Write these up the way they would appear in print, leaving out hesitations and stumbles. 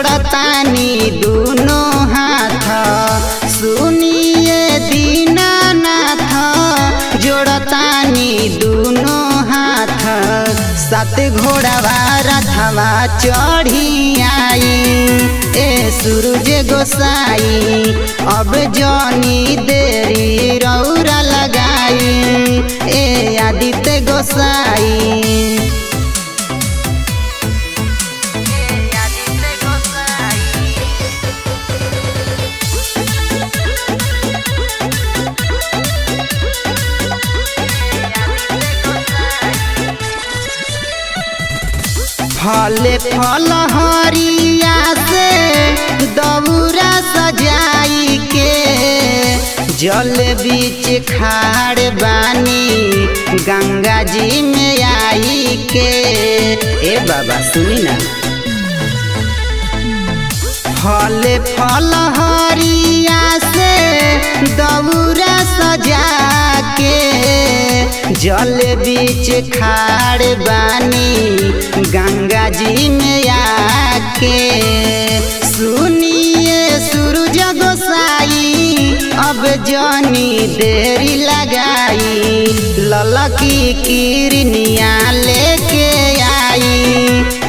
जोड़तानी दोनों हाथ, सुनिए दीनानाथ जोड़तानी दोनों हाथ। सात घोड़ावा रथवा चढ़ी आई ए सूरज गोसाई, अब जनी देरी रौरा लगाई ए आदित्य गोसाई। फल फल हरिया से दौरा सजाई के, जल बीच खाड़ बानी गंगा जी में आई के। ए बाबा सुनी ना, फल फल हरिया से दौरा सजा के, जल बीच खाड़ बानी गंगा जी में आके। सुनिए सूरज गोसाई, अब जनी देरी लगाई, ललकी किरनिया लेके आई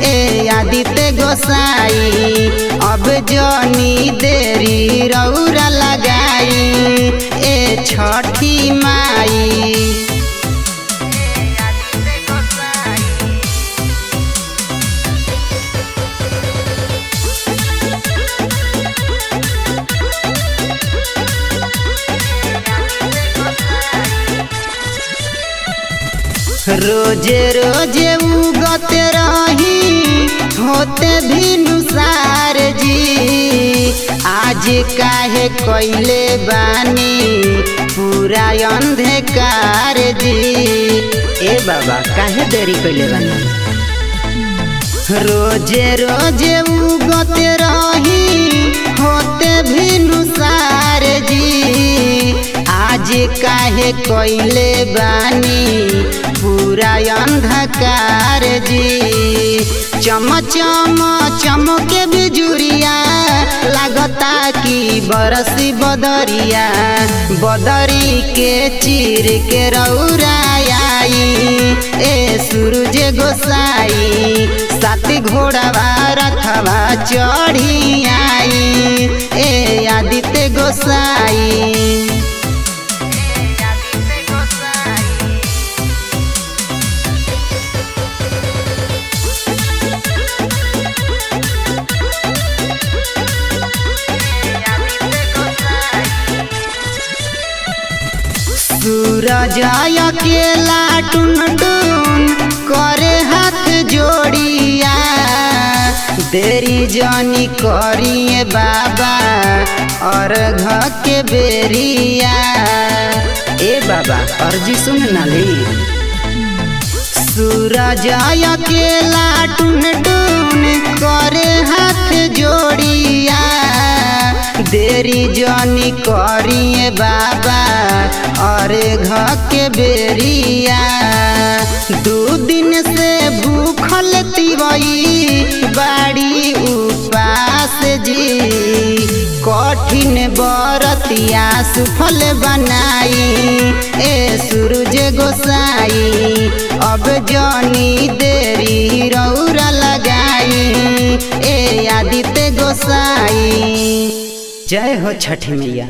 ए आदित्य गोसाई, अब जनी देरी रौरा लगाई ए छठी माई। रोजे रोजे उगते रही होते भी नुसार जी, आज काहे कोइले बानी पूरा अंधकार जी। ए बाबा काहे देरी कोइले बानी, रोजे रोजे उगते रही होते भी नुसार जी, आज काहे कोइले बानी पूरा अंधकार जी। चम चम चमके बिजुरिया, लागता कि बरसी बदरिया, बदरी के चीर के रौरा आई ए सूरज गोसाई, सात घोड़ावा रथवा चढ़ी आई ए आदित्य गोसाई। सूरज अकेला टुन टुन करे हाथ जोड़िया, देरी जनी करिए बाबा और घर के बेरिया। ए बाबा अर्जी सुन ना ली, सूरज अकेला टुन टुन करे हाथ जोड़िया, देरी जनी करिए बाबा और घर के बेरिया। दो दिन से भूखल तिवई बाड़ी उपास जी, कठिन बरतिया सुफल बनाई ए सूरज गोसाई, अब जनी देरी रौरा लगाई ए आदित्य गोसाई। जय हो छठी मैया।